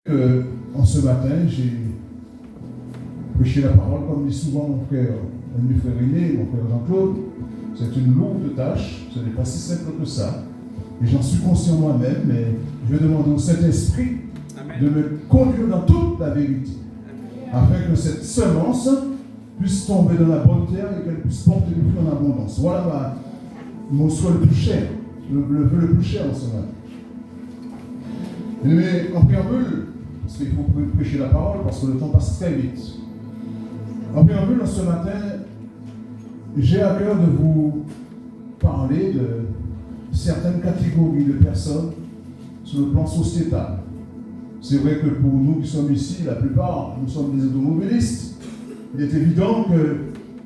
En ce matin, j'ai prêché la parole, comme dit souvent mon frère René, mon frère Jean-Claude. C'est une lourde tâche, ce n'est pas si simple que ça. Et j'en suis conscient moi-même, mais je vais demander au Saint-Esprit de me conduire dans toute la vérité, afin que cette semence puisse tomber dans la bonne terre et qu'elle puisse porter du fruit en abondance. Voilà mon souhait le plus cher, le vœu le plus cher en ce matin. Mais en préambule, parce qu'il faut prêcher la parole, parce que le temps passe très vite. En préambule, ce matin, j'ai à cœur de vous parler de certaines catégories de personnes sur le plan sociétal. C'est vrai que pour nous qui sommes ici, la plupart, nous sommes des automobilistes. Il est évident que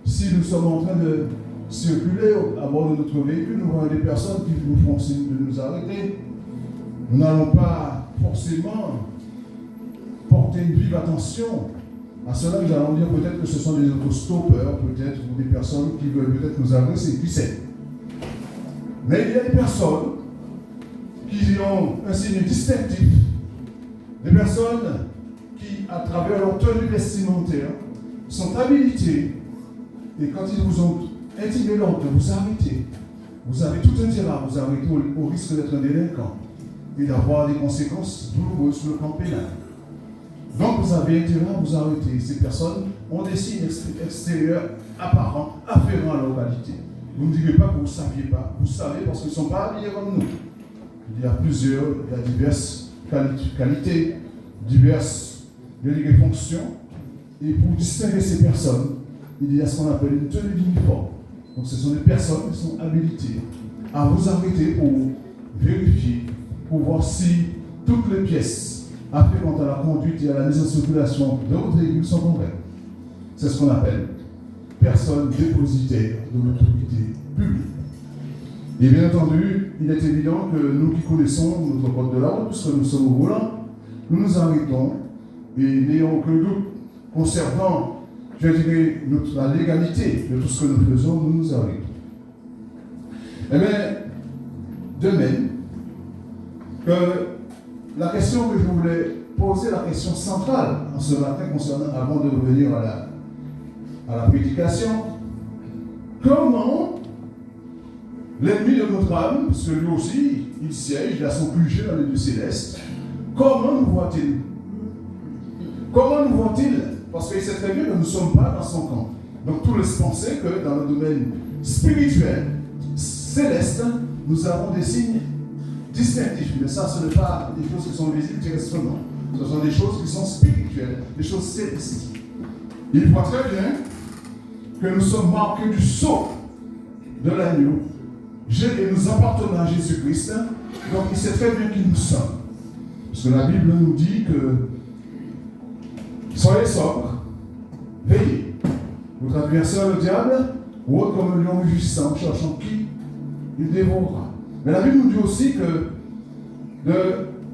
si nous sommes en train de circuler à bord de notre véhicule, nous voyons des personnes qui nous font signe de nous arrêter. Nous n'allons pas forcément porter une vive attention à cela. Nous allons dire peut-être que ce sont des autostoppeurs, peut-être, ou des personnes qui veulent peut-être nous agresser, qui sait. Mais il y a des personnes qui ont un signe distinctif, des personnes qui, à travers leur tenue vestimentaire, sont habilitées, et quand ils vous ont intimé l'ordre de vous arrêter, vous avez tout intérêt à vous arrêter au risque d'être un délinquant et d'avoir des conséquences douloureuses sur le plan pénal. Donc vous avez intérêt à vous arrêter. Ces personnes ont des signes extérieurs apparents, afférents à leur qualité. Vous ne direz pas que vous ne saviez pas. Vous savez parce qu'ils ne sont pas habillés comme nous. Il y a diverses qualités, diverses fonctions. Et pour distinguer ces personnes, il y a ce qu'on appelle une tenue d'uniforme. Donc ce sont des personnes qui sont habilitées à vous arrêter pour vérifier, pour voir si toutes les pièces afférentes à la conduite et à la mise en circulation de votre véhicule sont correctes. C'est ce qu'on appelle personnes dépositaires de l'autorité publique. Et bien entendu, il est évident que nous qui connaissons notre code de la route, puisque nous sommes au volant, nous nous arrêtons et n'ayons aucun doute conservant, je dirais, la légalité de tout ce que nous faisons, nous nous arrêtons. Eh bien, de même que la question que je voulais poser, la question centrale en ce matin concernant, avant de revenir à la prédication, comment l'ennemi de notre âme, parce que lui aussi, il siège, il a son QG dans les lieux célestes, comment nous voit-il? Comment nous voit-il? Parce qu'il sait très bien que nous ne sommes pas dans son camp. Donc tout laisse penser que dans le domaine spirituel, céleste, nous avons des signes distinctifs. Mais ça, ce n'est pas des choses qui sont visibles terrestrement. Ce sont des choses qui sont spirituelles, des choses célestes. Il voit très bien que nous sommes marqués du sceau de l'agneau. Et nous appartenons à Jésus-Christ. Donc il sait très bien qui nous sommes. Parce que la Bible nous dit que soyez sobres, veillez. Votre adversaire, le diable, rôde comme un lion rugissant, cherchant qui il dévorera. Mais la Bible nous dit aussi que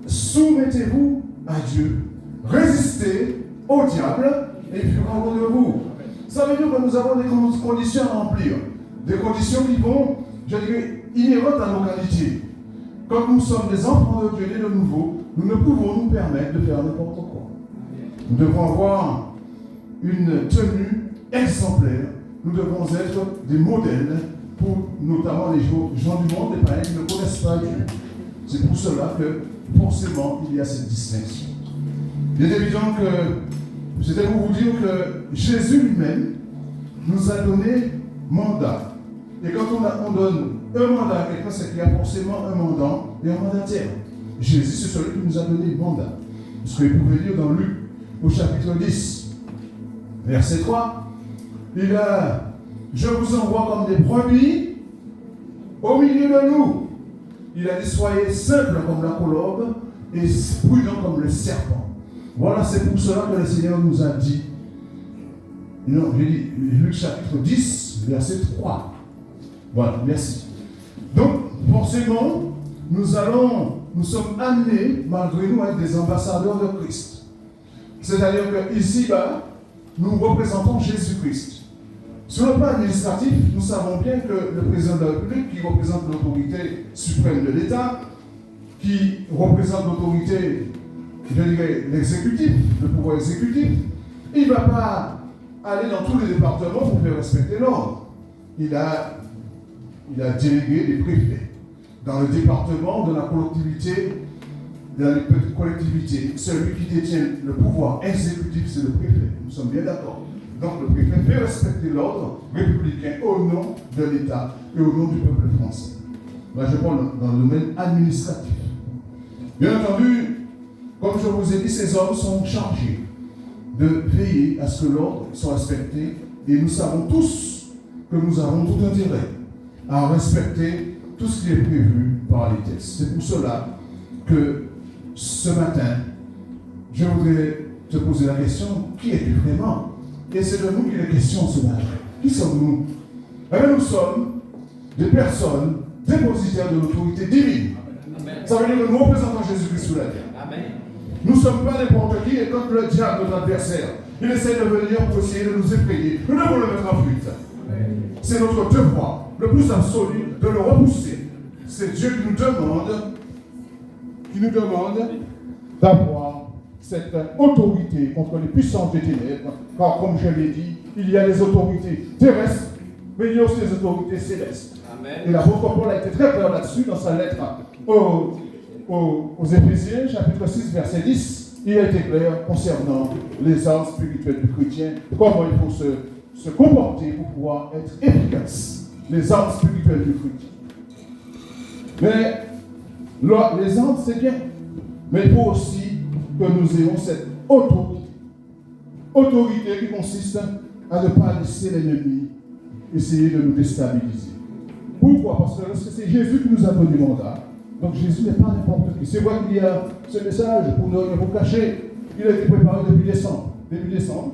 soumettez-vous à Dieu, résistez au diable et il fuira loin de vous. Ça veut dire que nous avons des conditions à remplir, des conditions qui vont, je dirais, inhérentes à nos qualités. Comme nous sommes des enfants de Dieu nés de nouveau, nous ne pouvons nous permettre de faire n'importe quoi. Nous devons avoir une tenue exemplaire. Nous devons être des modèles pour notamment les gens du monde, les païens qui ne connaissent pas Dieu. C'est pour cela que forcément il y a cette distinction. Il est évident que c'était pour vous dire que Jésus lui-même nous a donné mandat. Et quand on donne un mandat à quelqu'un, c'est qu'il y a forcément un mandat et un mandataire. Jésus, c'est celui qui nous a donné le mandat. Ce que vous pouvez lire dans Luc, au chapitre 10, verset 3, il a « Je vous envoie comme des brebis au milieu de nous. » Il a dit « Soyez simples comme la colombe et prudents comme le serpent. » Voilà, c'est pour cela que le Seigneur nous a dit. Non, j'ai dit Luc chapitre 10, verset 3. Voilà, merci. Donc, forcément, nous sommes amenés, malgré nous, à être des ambassadeurs de Christ. C'est-à-dire qu'ici-bas, nous représentons Jésus-Christ. Sur le plan administratif, nous savons bien que le président de la République, qui représente l'autorité suprême de l'État, qui représente l'autorité je dirais, l'exécutif, le pouvoir exécutif. Il ne va pas aller dans tous les départements pour faire respecter l'ordre. Il a délégué des préfets. Dans le département de la collectivité, dans les petites collectivités, celui qui détient le pouvoir exécutif, c'est le préfet. Nous sommes bien d'accord. Donc le préfet fait respecter l'ordre républicain au nom de l'État et au nom du peuple français. Là, je parle dans le domaine administratif. Bien entendu, comme je vous ai dit, ces hommes sont chargés de veiller à ce que l'ordre soit respecté et nous savons tous que nous avons tout intérêt à respecter tout ce qui est prévu par les textes. C'est pour cela que ce matin, je voudrais te poser la question, qui es-tu vraiment? Et c'est de nous qu'il est question ce matin. Qui sommes-nous? Nous sommes des personnes dépositaires de l'autorité divine. Amen. Ça veut dire que nous représentons Jésus-Christ sur la terre. Amen. Nous ne sommes pas n'importe qui, et quand le diable, notre adversaire, il essaie de venir pour essayer de nous effrayer, nous devons le mettre en fuite. Amen. C'est notre devoir, le plus absolu, de le repousser. C'est Dieu qui nous demande d'avoir cette autorité contre les puissances des ténèbres, car comme je l'ai dit, il y a des autorités terrestres, mais il y a aussi des autorités célestes. Amen. Et l'apôtre Paul a été très clair là-dessus dans sa lettre aux Éphésiens, chapitre 6, verset 10. Il a été clair concernant les armes spirituelles du chrétien, comment il faut se comporter pour pouvoir être efficace. Les armes spirituelles du chrétien. Mais les armes, c'est bien. Mais il faut aussi que nous ayons cette autorité. Autorité qui consiste à ne pas laisser l'ennemi essayer de nous déstabiliser. Pourquoi? Parce que c'est Jésus qui nous a donné le mandat. Donc Jésus n'est pas n'importe qui. C'est vrai qu'il y a ce message pour ne rien vous cacher. Il a été préparé depuis début décembre.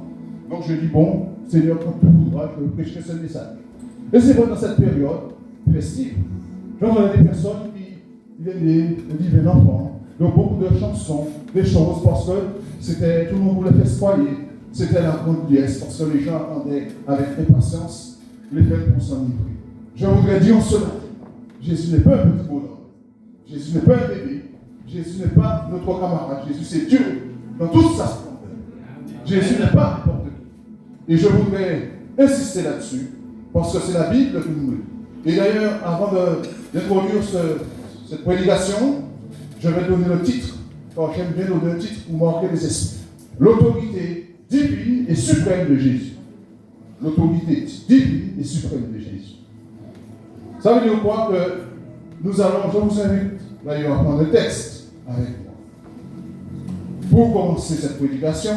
Donc je dis, bon, Seigneur, quand tu voudras, je prêcherai ce message. Et c'est vrai dans cette période festive. J'entends des personnes qui viennent des divins enfants, donc beaucoup de chansons, des choses, parce que c'était, tout le monde voulait festoyer. C'était la grande liesse, parce que les gens attendaient avec impatience les fêtes pour s'enivrer. Je voudrais dire en ce matin, Jésus n'est pas un petit bonhomme. Jésus n'est pas un bébé. Jésus n'est pas notre camarade. Jésus, c'est Dieu dans toute sa splendeur. Jésus n'est pas n'importe qui. Et je voudrais insister là-dessus, parce que c'est la Bible que nous lit. Et d'ailleurs, avant d'introduire cette prédication, je vais donner le titre, car j'aime bien donner le titre pour marquer les esprits. L'autorité divine et suprême de Jésus. L'autorité divine et suprême de Jésus. Ça veut dire quoi? Que nous allons, je vous invite d'ailleurs à prendre le texte avec moi. Pour commencer cette prédication,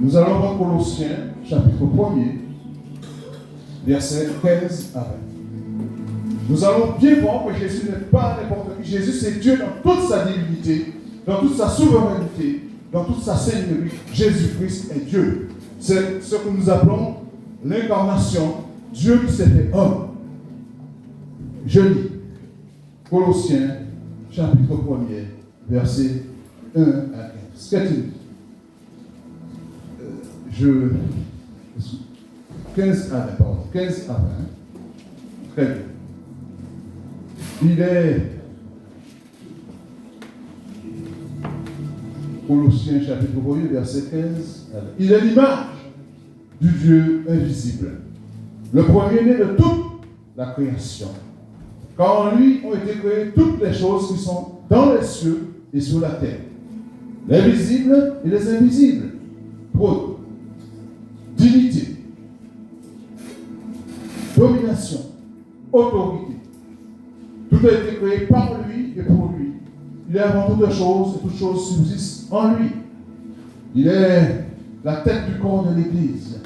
nous allons voir Colossiens, chapitre 1er, versets 15 à 20. Nous allons bien voir que Jésus n'est pas n'importe qui. Jésus, c'est Dieu dans toute sa divinité, dans toute sa souveraineté, dans toute sa seigneurie. Jésus-Christ est Dieu. C'est ce que nous appelons l'incarnation, Dieu qui s'est fait homme. Je lis Colossiens, chapitre 1er, versets 1 à 15. Qu'est-il dit? 15 à 20. Très bien. Il est Colossiens chapitre 1er, verset 15 à 20. Il est l'image du Dieu invisible, le premier-né de toute la création. Car en lui ont été créées toutes les choses qui sont dans les cieux et sur la terre, les visibles et les invisibles. Trône, dignité, domination, autorité. Tout a été créé par lui et pour lui. Il est avant toutes choses et toutes choses subsistent en lui. Il est la tête du corps de l'Église.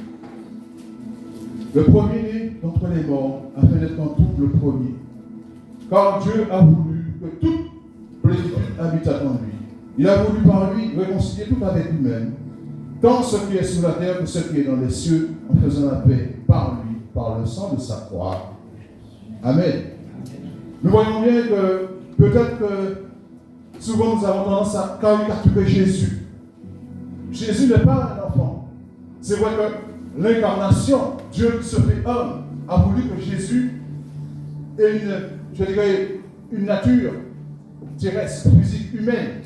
Le premier-né d'entre les morts, afin d'être en tout le premier. Car Dieu a voulu que toute plénitude habite en lui. Il a voulu par lui réconcilier tout avec lui-même, tant ce qui est sur la terre que ce qui est dans les cieux, en faisant la paix par lui, par le sang de sa croix. Amen. Nous voyons bien que peut-être que souvent nous avons tendance à caricaturer Jésus. Jésus n'est pas un enfant. C'est vrai que l'incarnation, Dieu qui se fait homme, a voulu que Jésus ait une nature terrestre, physique, humaine.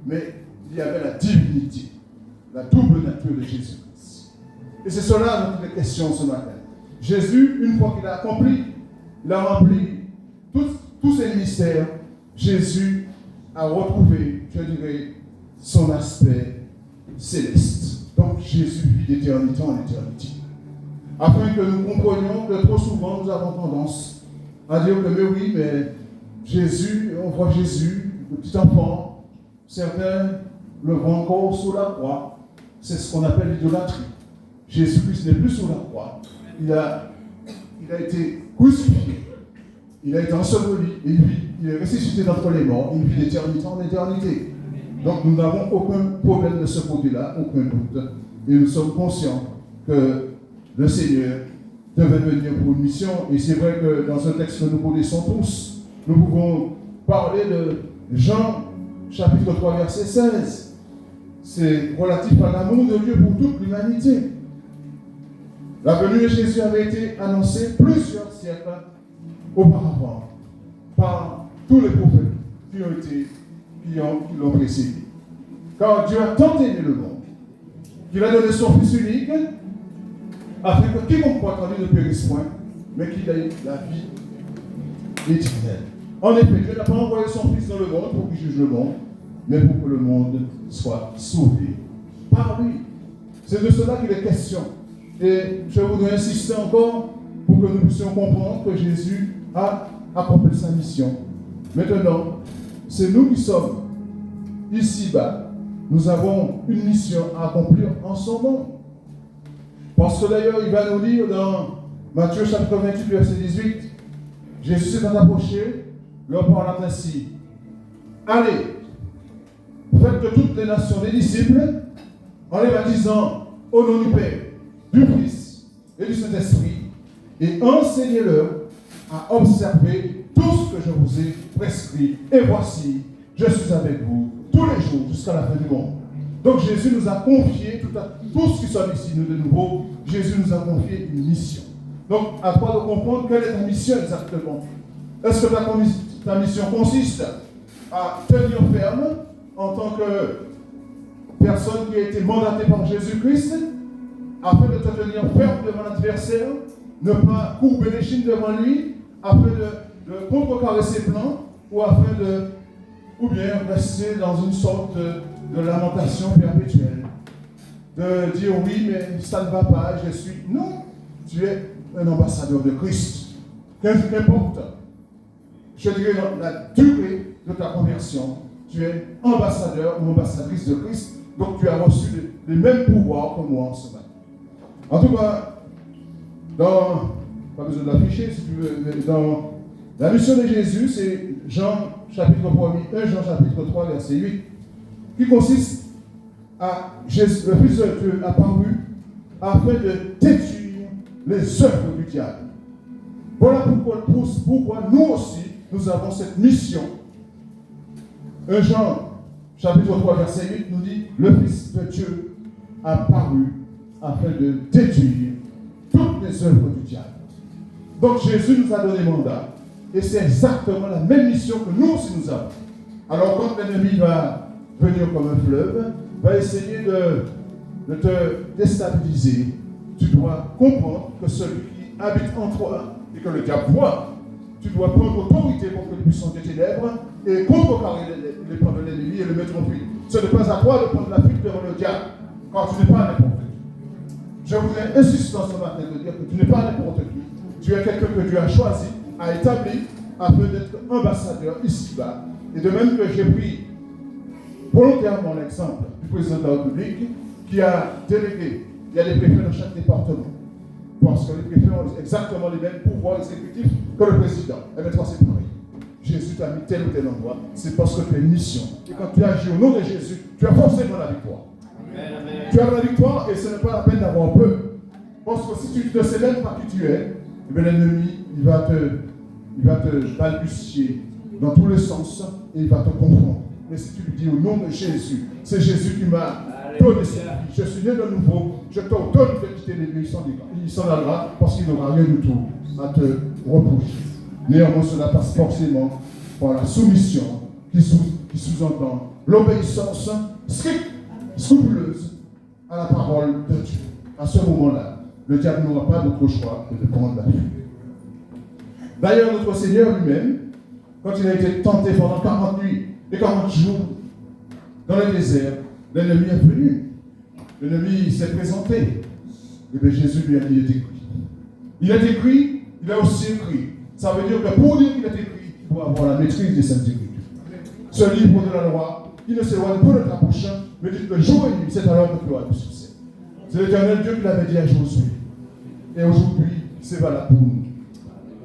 mais il y avait la divinité, la double nature de Jésus-Christ. Et c'est cela notre question ce matin. Jésus, une fois qu'il a accompli, il a rempli tous ces mystères, Jésus a retrouvé, je dirais, son aspect céleste. Donc Jésus vit d'éternité en éternité. Afin que nous comprenions que trop souvent nous avons tendance à dire que mais oui, mais Jésus, on voit Jésus, le petit enfant, certains le voient encore sous la croix. C'est ce qu'on appelle l'idolâtrie. Jésus-Christ n'est plus sous la croix. Il a été crucifié. Il a été enseveli. Il est ressuscité d'entre les morts. Il vit d'éternité en éternité. Donc nous n'avons aucun problème de ce côté-là, aucun doute. Et nous sommes conscients que le Seigneur devait venir pour une mission. Et c'est vrai que dans un texte que nous connaissons tous, nous pouvons parler de Jean, chapitre 3, verset 16. C'est relatif à l'amour de Dieu pour toute l'humanité. La venue de Jésus avait été annoncée plusieurs siècles auparavant par tous les prophètes qui l'ont précédé. Car Dieu a tant aimé le monde qu'il a donné son Fils unique afin que quiconque croit en lui ne périsse point, mais qu'il ait la vie éternelle. En effet, Dieu n'a pas envoyé son Fils dans le monde pour qu'il juge le monde, mais pour que le monde soit sauvé par lui. C'est de cela qu'il est question. Et je voudrais insister encore pour que nous puissions comprendre que Jésus a accompli sa mission. Maintenant, c'est nous qui sommes ici-bas. Nous avons une mission à accomplir en son nom. Parce que d'ailleurs, il va nous dire dans Matthieu chapitre 28, verset 18, Jésus s'est approché, leur parlant ainsi. Allez, faites de toutes les nations des disciples, en les baptisant au nom du Père, du Fils et du Saint-Esprit, et enseignez-leur à observer tout ce que je vous ai prescrit. Et voici, je suis avec vous tous les jours jusqu'à la fin du monde. Donc Jésus nous a confié, tous qui sommes ici, nous de nouveau, Jésus nous a confié une mission. Donc à toi de comprendre quelle est ta mission exactement. Est-ce que ta mission consiste à tenir ferme en tant que personne qui a été mandatée par Jésus-Christ, afin de te tenir ferme devant l'adversaire, ne pas courber les chines devant lui, afin de contrecarrer ses plans, ou bien rester dans une sorte de lamentation perpétuelle. De dire oui, mais ça ne va pas, je suis. Non, tu es un ambassadeur de Christ. Qu'importe, je dirais la durée de ta conversion, tu es ambassadeur ou ambassadrice de Christ, donc tu as reçu les mêmes pouvoirs que moi en ce matin. En tout cas, pas besoin de l'afficher si tu veux, mais dans la mission de Jésus, c'est Jean chapitre 1, Jean chapitre 3, verset 8, qui consiste à Jésus, le Fils de Dieu apparu afin de détruire les œuvres du diable. Voilà pourquoi nous aussi, nous avons cette mission. 1 Jean chapitre 3, verset 8 nous dit, le Fils de Dieu apparu afin de détruire toutes les œuvres du diable. Donc Jésus nous a donné mandat. Et c'est exactement la même mission que nous aussi nous avons. Alors quand l'ennemi va venir comme un fleuve, va essayer de te déstabiliser, tu dois comprendre que celui qui habite en toi et que le diable voit, tu dois prendre autorité contre les puissants des ténèbres et contrecarrer les plans de l'ennemi et le mettre en fuite. Ce n'est pas à toi de prendre la fuite devant le diable, car tu n'es pas n'importe qui. Je voudrais insister ce matin de dire que tu n'es pas n'importe qui. Tu es quelqu'un que Dieu a choisi, a établi, afin d'être ambassadeur ici-bas. Et de même que j'ai pris volontairement l'exemple du président de la République qui a délégué, il y a des préfets dans chaque département. Parce que les préfets ont exactement les mêmes pouvoirs exécutifs que le président. Et bien toi c'est pareil. Jésus t'a mis tel ou tel endroit, c'est parce que tu as une mission. Et quand tu agis au nom de Jésus, tu as forcément la victoire. Amen. Tu as la victoire et ce n'est pas la peine d'avoir peur. Parce que si tu ne sais même pas qui tu es, eh bien l'ennemi, il va te balbutier dans tous les sens et il va te confondre. Mais si tu lui dis au nom de Jésus, c'est Jésus qui m'a donné cette vie, je suis né de nouveau, je t'ordonne de quitter les lieux, il s'en allera parce qu'il n'aura rien du tout à te reprocher. Néanmoins, cela passe forcément par la soumission qui sous-entend l'obéissance stricte, scrupuleuse à la parole de Dieu. À ce moment-là, le diable n'aura pas d'autre choix que de prendre la fuite. D'ailleurs, notre Seigneur lui-même, quand il a été tenté pendant 40 nuits et 40 jours dans le désert, l'ennemi est venu. L'ennemi s'est présenté. Et bien Jésus lui a dit, il est écrit. Il est écrit, il a aussi écrit. Ça veut dire que pour dire qu'il est écrit, il doit avoir la maîtrise des Saintes Écritures. Ce livre de la loi, il ne s'éloigne pas de ta bouche, mais dit que jour et nuit, c'est alors que tu auras du succès. C'est l'Éternel Dieu qui l'avait dit à Josué. Et aujourd'hui, c'est valable pour nous.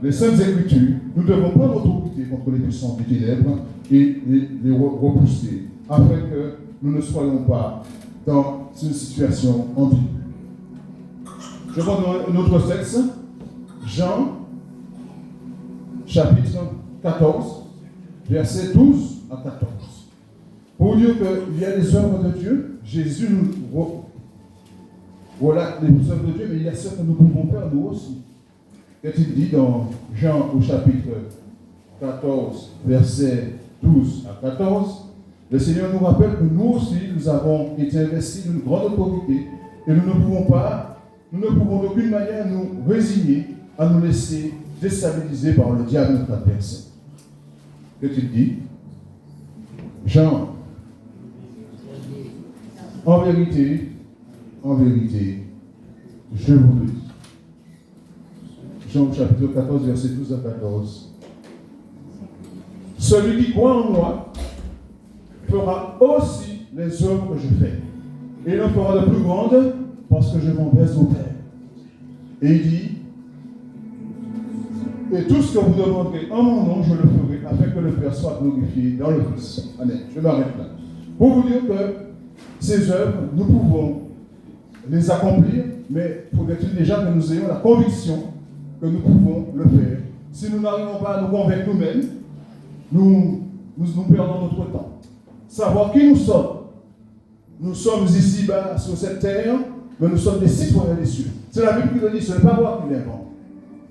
Les Saintes Écritures, nous devons prendre autorité contre les puissances des ténèbres et les repousser, afin que nous ne soyons pas dans une situation ambiguë. Je prends un autre texte, Jean, chapitre 14, versets 12 à 14. Pour dire qu'il y a les œuvres de Dieu, Jésus nous relate les œuvres de Dieu, mais il y a ceux que nous pouvons faire nous aussi. Qu'est-il dit dans Jean au chapitre 14, versets 12 à 14? Le Seigneur nous rappelle que nous aussi, nous avons été investis d'une grande autorité et nous ne pouvons d'aucune manière nous résigner à nous laisser déstabiliser par le diable notre adversaire. Qu'est-il dit? Jean, en vérité, je vous le dis. Jean chapitre 14, verset 12 à 14. Celui qui croit en moi fera aussi les œuvres que je fais. Et il en fera de plus grandes parce que je m'en vais au Père. Et il dit, et tout ce que vous demanderez en mon nom, je le ferai, afin que le Père soit glorifié dans le Fils. Allez, je m'arrête là. Pour vous dire que ces œuvres, nous pouvons les accomplir, mais faudrait-il déjà que nous ayons la conviction que nous pouvons le faire. Si nous n'arrivons pas à nous convaincre nous-mêmes, nous perdons notre temps. Savoir qui nous sommes. Nous sommes ici-bas sur cette terre, mais nous sommes des citoyens des cieux. C'est la Bible qui le dit, ce n'est pas moi qui l'invente.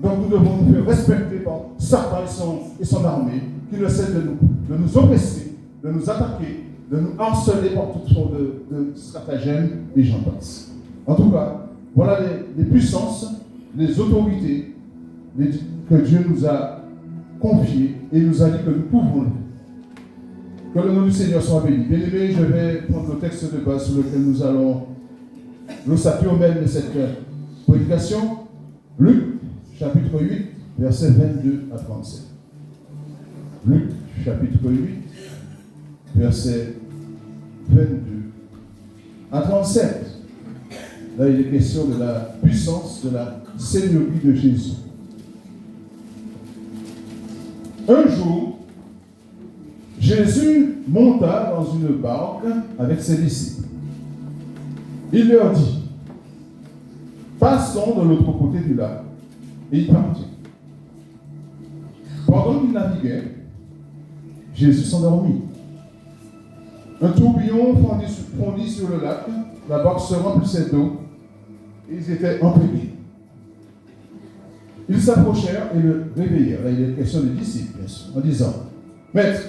Donc nous devons nous faire respecter par Satan et son armée, qui ne cesse de nous oppresser, de nous attaquer, de nous harceler par toutes sortes de stratagèmes, et j'en passe. En tout cas, voilà les puissances, les autorités que Dieu nous a confiées et nous a dit que nous pouvons le faire. Que le nom du Seigneur soit béni. Bien aimé, je vais prendre le texte de base sur lequel nous allons nous s'appuyer même de cette prédication. Luc, chapitre 8, versets 22 à 37. Luc, chapitre 8, versets 22 à 37. Là, il est question de la puissance, de la seigneurie de Jésus. Un jour, Jésus monta dans une barque avec ses disciples. Il leur dit, passons de l'autre côté du lac. Et il partit. Pendant qu'il naviguait, Jésus s'endormit. Un tourbillon fondit sur le lac, la barque se remplissait d'eau, et ils étaient empêchés. Ils s'approchèrent et le réveillèrent. Là, il est question des disciples, bien sûr, en disant, Maître,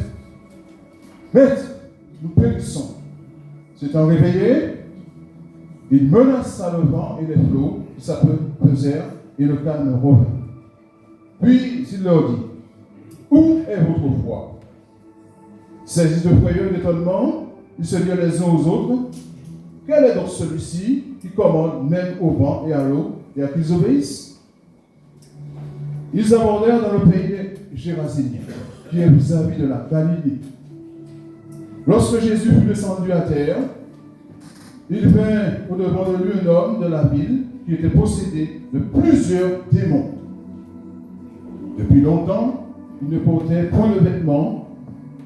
nous périssons. S'étant réveillé, il menaça le vent et les flots qui s'apaisèrent et le calme revint. Puis il leur dit, où est votre foi? Saisis de frayeur et d'étonnement, ils se dirent les uns aux autres, quel est donc celui-ci qui commande même au vent et à l'eau et à qu'ils obéissent? Ils abordèrent dans le pays des Géraséniens, qui est vis-à-vis de la Galilée. Lorsque Jésus fut descendu à terre, il vint au-devant de lui un homme de la ville qui était possédé de plusieurs démons. Depuis longtemps, il ne portait point de vêtements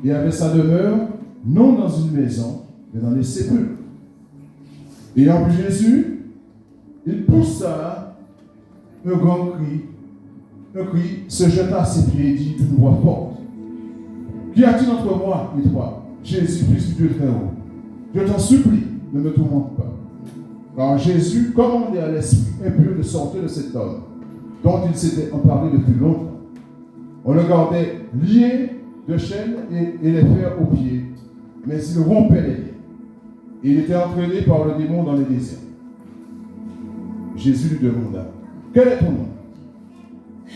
et avait sa demeure non dans une maison, mais dans les sépulcres. Ayant vu Jésus, il poussa un grand cri, se jeta à ses pieds et dit d'une voix forte, qu'y a-t-il entre moi et toi, Jésus, Fils du Dieu très haut? Je t'en supplie, ne me tourmente pas. Car Jésus commandait à l'esprit impur de sortir de cet homme, dont il s'était emparé depuis longtemps. On le gardait lié de chaînes et les fers aux pieds, mais il rompait les liens. Il était entraîné par le démon dans le désert. Jésus lui demanda, quel est ton nom?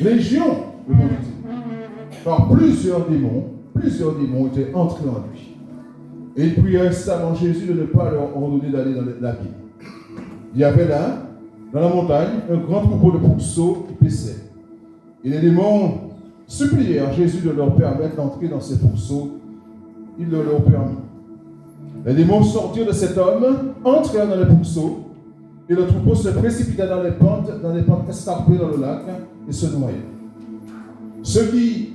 Légion, répondit-il. Car plusieurs démons étaient entrés en lui. Et il pria instamment Jésus de ne pas leur ordonner d'aller dans la ville. Il y avait là, dans la montagne, un grand troupeau de pourceaux qui paissaient. Et les démons supplièrent Jésus de leur permettre d'entrer dans ces pourceaux. Il le leur permit. Les démons sortirent de cet homme, entrèrent dans les pourceaux, et le troupeau se précipita dans les pentes escarpées dans le lac, et se noya. Ceux qui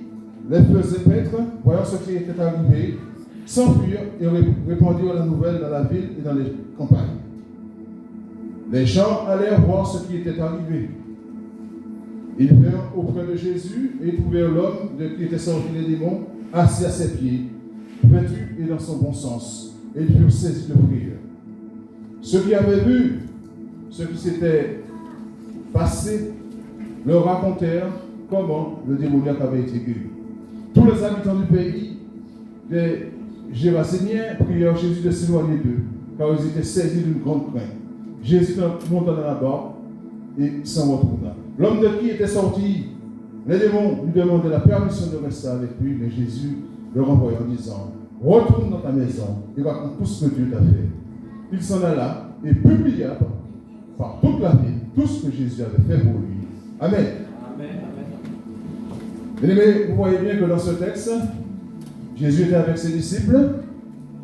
les faisaient paître, voyant ce qui était arrivé, s'enfuirent et répandirent la nouvelle dans la ville et dans les campagnes. Les gens allèrent voir ce qui était arrivé. Ils vinrent auprès de Jésus et ils trouvèrent l'homme de qui était sorti les démons assis à ses pieds, vêtu et dans son bon sens, et ils furent saisis de frayeur. Ceux qui avaient vu ce qui s'était passé leur racontèrent comment le démoniaque avait été guéri. Tous les habitants du pays des Géraséniens prièrent Jésus de s'éloigner d'eux, car ils étaient saisis d'une grande crainte. Jésus monta dans la barque et s'en retourna. L'homme de qui était sorti les démons lui demandaient la permission de rester avec lui, mais Jésus le renvoya en disant, retourne dans ta maison et raconte tout ce que Dieu t'a fait. Il s'en alla et publia par toute la ville tout ce que Jésus avait fait pour lui. Amen. Bien-aimés, vous voyez bien que dans ce texte, Jésus était avec ses disciples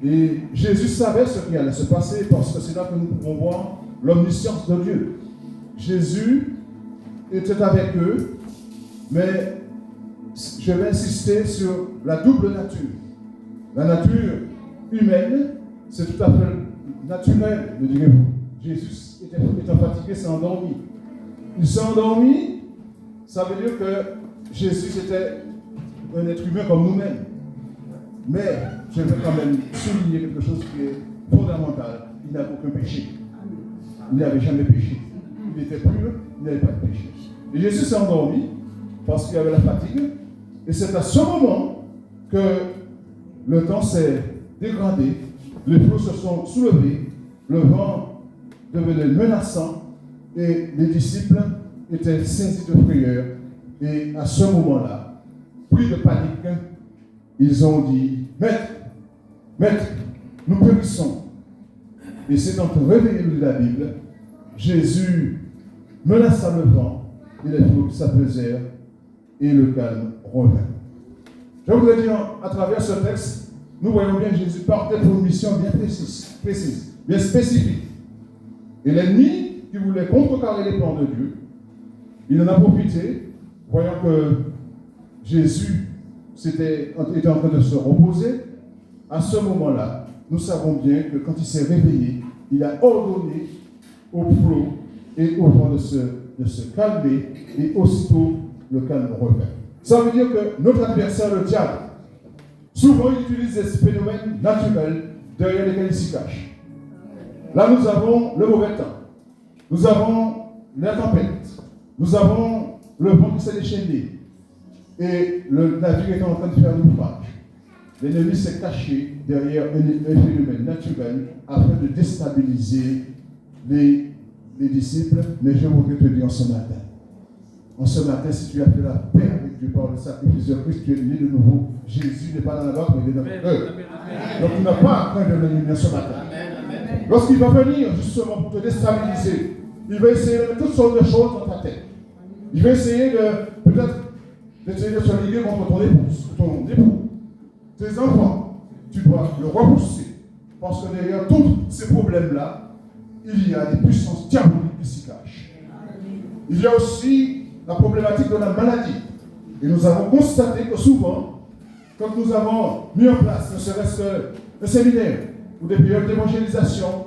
et Jésus savait ce qui allait se passer parce que c'est là que nous pouvons voir l'omniscience de Dieu. Jésus était avec eux, mais je vais insister sur la double nature. La nature humaine, c'est tout à fait naturel, me direz-vous. Jésus étant fatigué, s'est endormi. Il s'est endormi, ça veut dire que Jésus était un être humain comme nous-mêmes. Mais je veux quand même souligner quelque chose qui est fondamental. Il n'avait aucun péché. Il n'avait jamais péché. Il était pur, il n'avait pas de péché. Et Jésus s'est endormi parce qu'il avait la fatigue. Et c'est à ce moment que le temps s'est dégradé, les flots se sont soulevés, le vent devenait menaçant et les disciples étaient saisis de frayeur. Et à ce moment-là, pris de panique, ils ont dit, Maître, nous périssons. Et s'étant réveillé de la Bible, Jésus menaça le vent et les flots s'apaisèrent et le calme revint. Je voudrais dire, à travers ce texte, nous voyons bien que Jésus partait pour une mission bien précise, bien spécifique. Et l'ennemi qui voulait contrecarrer les plans de Dieu, il en a profité, voyant que Jésus était en train de se reposer. À ce moment-là, nous savons bien que quand il s'est réveillé, il a ordonné au flot et au vent de se calmer, et aussitôt le calme revint. Ça veut dire que notre adversaire, le diable, souvent il utilise des phénomènes naturels derrière lesquels il s'y cache. Là, nous avons le mauvais temps, nous avons la tempête, nous avons le vent qui s'est déchaîné, et le navire est en train de faire naufrage. L'ennemi s'est caché derrière un phénomène naturel afin de déstabiliser les disciples. Mais je voudrais te dire en ce matin, si tu as fait la paix avec Dieu par le sacrifice de Christ, tu es né de nouveau. Jésus n'est pas dans la barque, mais il est dans ton cœur. Donc tu n'as pas à craindre l'ennemi ce matin. Lorsqu'il va venir justement pour te déstabiliser, il va essayer de mettre toutes sortes de choses dans ta tête. Il va essayer de se liguer contre ton époux. Tes enfants, tu dois le repousser. Parce que derrière tous ces problèmes-là, il y a des puissances diaboliques qui s'y cachent. Il y a aussi la problématique de la maladie. Et nous avons constaté que souvent, quand nous avons mis en place, ne serait-ce qu'un séminaire ou des périodes d'évangélisation,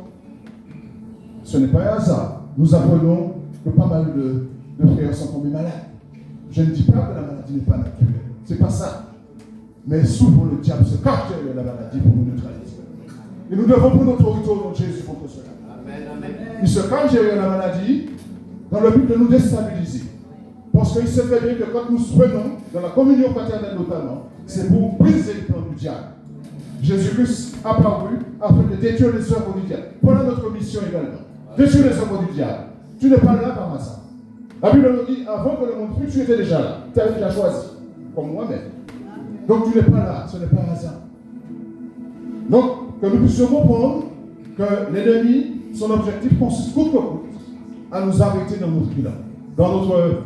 ce n'est pas un hasard. Nous apprenons que pas mal de frères sont tombés malades. Je ne dis pas que la maladie n'est pas naturelle. Ce n'est pas ça. Mais souvent, le diable se cache derrière la maladie pour nous neutraliser. Et nous devons prendre notre autorité au nom de Jésus contre cela. Il se cache derrière la maladie dans le but de nous déstabiliser. Parce qu'il sait très bien que quand nous venons, dans la communion paternelle notamment, c'est pour briser le plan du diable. Jésus-Christ apparu afin de détruire les œuvres du diable. Voilà notre mission également. Détruire les œuvres du diable. Tu n'es pas là par hasard. La Bible nous dit, avant que le monde fût, tu étais déjà là. Tu avais déjà choisi, comme moi-même. Donc tu n'es pas là, ce n'est pas un hasard. Donc, que nous puissions comprendre que l'ennemi, son objectif consiste coûte que coûte à nous arrêter dans notre bilan, dans notre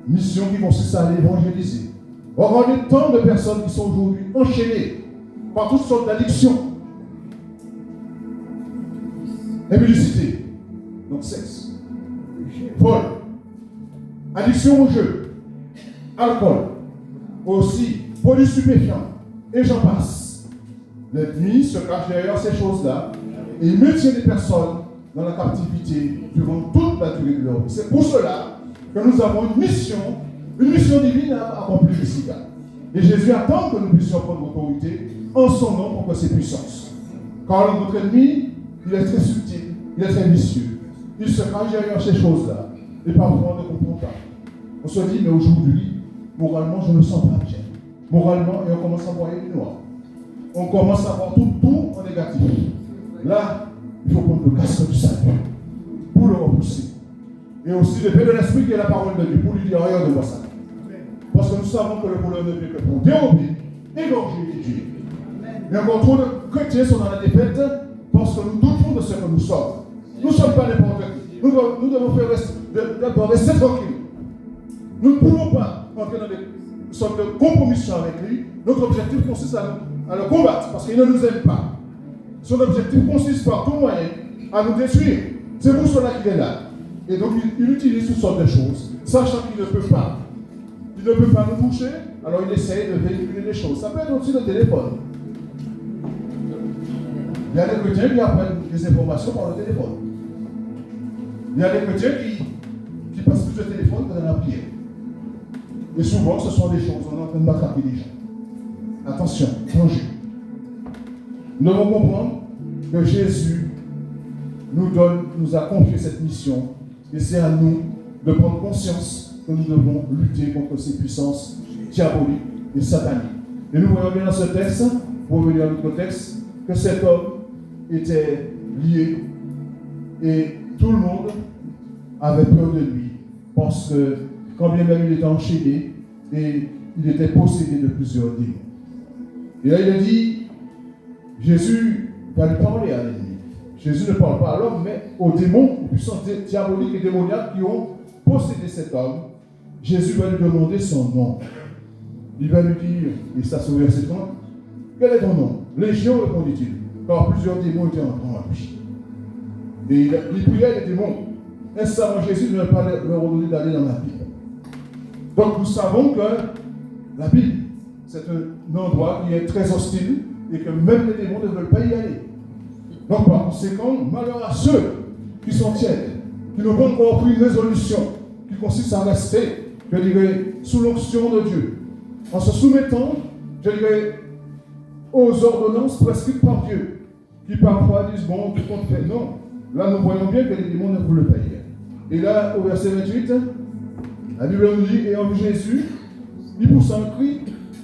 mission qui consiste à aller évangéliser. Regardez tant de personnes qui sont aujourd'hui enchaînées par toutes sortes d'addictions. Impudicité, donc sexe, vol, addiction au jeu, alcool, aussi produits stupéfiants, et j'en passe. L'ennemi se cache derrière ces choses-là et il maintient les personnes dans la captivité durant toute la durée de leur vie. C'est pour cela que nous avons une mission divine à accomplir ici-là. Et Jésus attend que nous puissions prendre l'autorité en son nom pour que c'est puissance. Car notre ennemi, il est très subtil, il est très vicieux. Il se cache derrière ces choses-là. Et parfois, on ne comprend pas. On se dit, mais aujourd'hui, moralement, je ne me sens pas bien. Moralement, et on commence à voir du noir. On commence à voir tout en négatif. Là, il faut prendre le casque du salut pour le repousser. Et aussi le paix de l'esprit qui est la parole de Dieu pour lui dire rien de moi ça. Parce que nous savons que le voleur ne vient que pour dérober, égorger et tuer. Mais encore trop de chrétiens sont dans la défaite parce que nous doutons de ce que nous sommes. Nous ne sommes pas n'importe qui. Nous devons rester tranquilles. Nous ne pouvons pas entrer dans des sortes de compromissions avec lui. Notre objectif consiste à le combattre parce qu'il ne nous aime pas. Son objectif consiste par tout moyen à nous détruire. C'est pour cela qu'il est là. Et donc il utilise toutes sortes de choses, sachant qu'il ne peut pas. Il ne peut pas nous toucher, alors il essaye de véhiculer les choses. Ça peut être aussi le téléphone. Il y a des chrétiens qui apprennent des informations par le téléphone. Il y a des chrétiens qui passent plus de téléphone que dans la prière. Et souvent, ce sont des choses, on est en train de m'attraper les gens. Attention, danger. Nous devons comprendre que Jésus nous a confié cette mission, et c'est à nous de prendre conscience que nous devons lutter contre ces puissances diaboliques et sataniques. Et nous voyons bien dans ce texte, pour revenir à notre texte, que cet homme était lié et tout le monde avait peur de lui, parce que quand bien même il était enchaîné et il était possédé de plusieurs démons. Et là il a dit, Jésus va lui parler à l'ennemi. Jésus ne parle pas à l'homme, mais aux démons, aux puissances diaboliques et démoniaques qui ont possédé cet homme. Jésus va lui demander son nom. Il va lui dire, et ça c'est au verset 30, quel est ton nom? Légion, répondit-il, car plusieurs démons étaient entrés en lui. Et il priait les démons. Instamment, Jésus ne va pas leur ordonner d'aller dans la Bible. Donc nous savons que la Bible, c'est un endroit qui est très hostile et que même les démons ne veulent pas y aller. Donc par conséquent, malheur à ceux qui sont tièdes, qui n'ont pas encore pris une résolution qui consiste à rester, je dirais, sous l'onction de Dieu, en se soumettant, je dirais, aux ordonnances prescrites par Dieu, qui parfois disent, bon, tout compte fait. Non, là nous voyons bien que les démons ne voulaient pas y aller. Et là, au verset 28, la Bible nous dit, et en Jésus, il poussa un cri,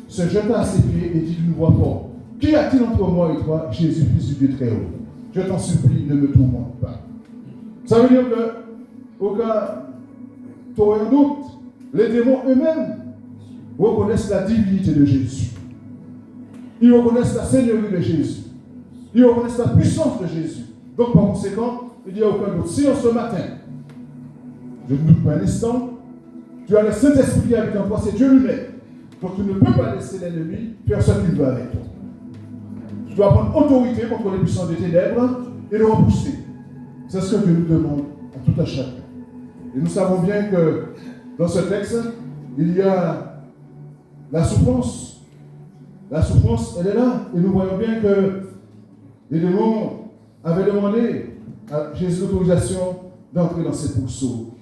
se jeta à ses pieds et dit d'une voix forte, qu'y a-t-il entre moi et toi, Jésus, fils du Dieu très haut? Je t'en supplie, ne me tourmente pas. Ça veut dire que, au cas tu aurais un doute, les démons eux-mêmes reconnaissent la divinité de Jésus. Ils reconnaissent la seigneurie de Jésus. Ils reconnaissent la puissance de Jésus. Donc, par conséquent, il n'y a aucun doute. Si en ce matin, je ne doute pas un instant, tu as le Saint-Esprit avec toi, c'est Dieu lui-même. Donc, tu ne peux pas laisser l'ennemi faire ce qu'il veut avec toi. Tu dois prendre autorité contre les puissances des ténèbres et le repousser. C'est ce que Dieu nous demande à tout un chacun. Et nous savons bien que dans ce texte, il y a la souffrance. La souffrance, elle est là. Et nous voyons bien que les démons avaient demandé à Jésus l'autorisation d'entrer dans ces pourceaux.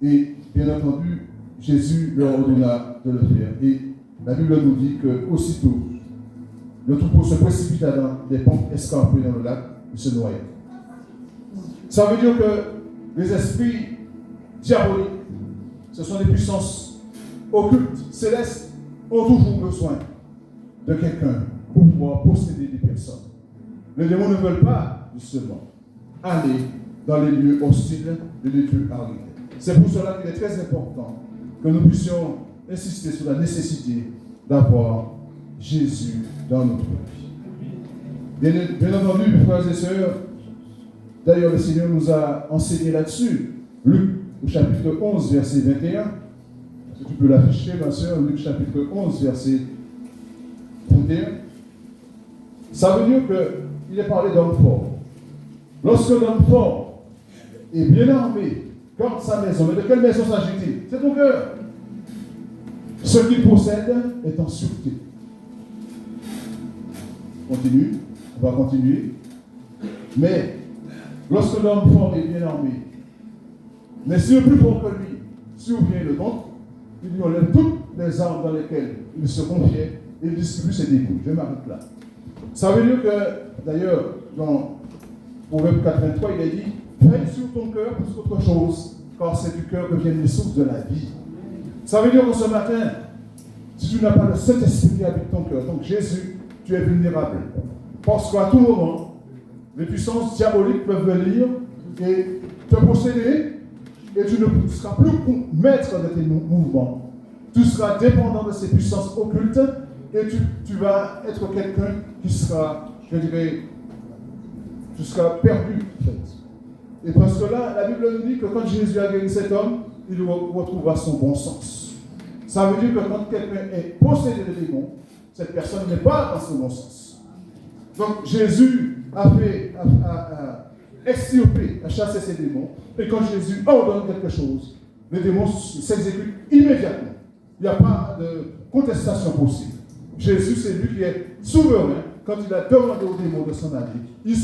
Et bien entendu, Jésus leur ordonna de le faire. Et la Bible nous dit qu'aussitôt, le troupeau se précipita dans des pentes escarpées dans le lac et se noya. Ça veut dire que les esprits diaboliques, ce sont des puissances occultes, célestes, ont toujours besoin de quelqu'un pour pouvoir posséder des personnes. Les démons ne veulent pas, justement, aller dans les lieux hostiles, les lieux arides. C'est pour cela qu'il est très important que nous puissions insister sur la nécessité d'avoir Jésus dans notre vie. Bien entendu, frères et sœurs, d'ailleurs le Seigneur nous a enseigné là-dessus. Luc, au chapitre 11, verset 21. Si tu peux l'afficher, ma sœur, Luc chapitre 11, verset 21. Ça veut dire qu'il est parlé d'homme fort. Lorsque l'homme fort est bien armé, garde sa maison. Mais de quelle maison s'agit-il? C'est ton cœur. Ce qu'il possède est en sûreté. Continue, on va continuer. Mais lorsque l'homme fort est bien armé, mais si le plus fort que lui survient le ventre, il lui enlève toutes les armes dans lesquelles il se confiait et il distribue ses dépouilles. Je m'arrête là. Ça veut dire que, d'ailleurs, dans Proverbe 83, il a dit veille sur ton cœur plus qu'autre chose, car c'est du cœur que viennent les sources de la vie. Ça veut dire que ce matin, si tu n'as pas le Saint-Esprit qui habite ton cœur, donc Jésus, tu es vulnérable. Parce qu'à tout moment, les puissances diaboliques peuvent venir et te posséder, et tu ne seras plus maître de tes mouvements. Tu seras dépendant de ces puissances occultes, et tu vas être quelqu'un qui sera, je dirais, tu seras perdu, en fait. Et parce que là, la Bible nous dit que quand Jésus a guéri cet homme, il retrouvera son bon sens. Ça veut dire que quand quelqu'un est possédé de démons, cette personne n'est pas dans son bon sens. Donc Jésus a extirpé, a chassé ces démons, et quand Jésus ordonne quelque chose, les démons s'exécutent immédiatement. Il n'y a pas de contestation possible. Jésus, c'est lui qui est souverain. Quand il a demandé aux démons de s'en aller, ils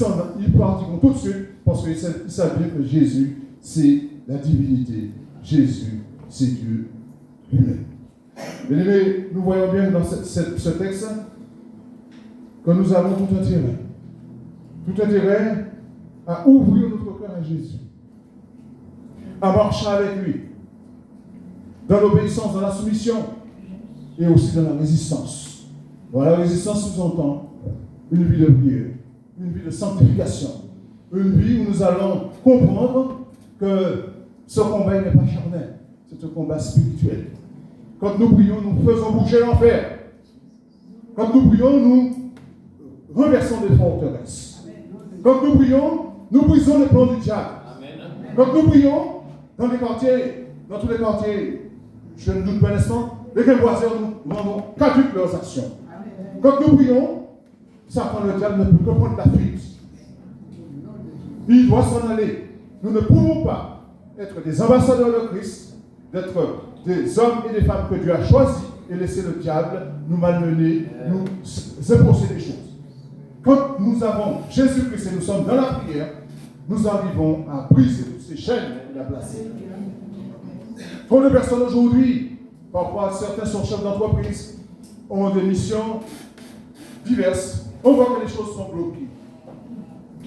partiront tout de suite parce qu'ils savent bien que Jésus, c'est la divinité. Jésus, c'est Dieu lui-même. Bien-aimés, nous voyons bien dans ce texte que nous avons tout intérêt. Tout intérêt à ouvrir notre cœur à Jésus. À marcher avec lui. Dans l'obéissance, dans la soumission et aussi dans la résistance. Dans la résistance, nous entendons une vie de prière, une vie de sanctification, une vie où nous allons comprendre que ce combat n'est pas charnel, c'est un combat spirituel. Quand nous prions, nous faisons bouger l'enfer. Quand nous prions, nous renversons des forteresses. Quand nous prions, nous brisons les plans du diable. Quand nous prions, dans les quartiers, dans tous les quartiers, je ne doute pas l'instant, les voisins nous rendons caduques leurs actions. Quand nous prions, Satan, le diable, ne peut que prendre la fuite. Il doit s'en aller. Nous ne pouvons pas être des ambassadeurs de Christ, d'être des hommes et des femmes que Dieu a choisis et laisser le diable nous malmener, nous imposer des choses. Quand nous avons Jésus-Christ et nous sommes dans la prière, nous arrivons à briser toutes ces chaînes qu'il a placées. Pour les personnes aujourd'hui, parfois certains sont chefs d'entreprise, ont des missions diverses. On voit que les choses sont bloquées.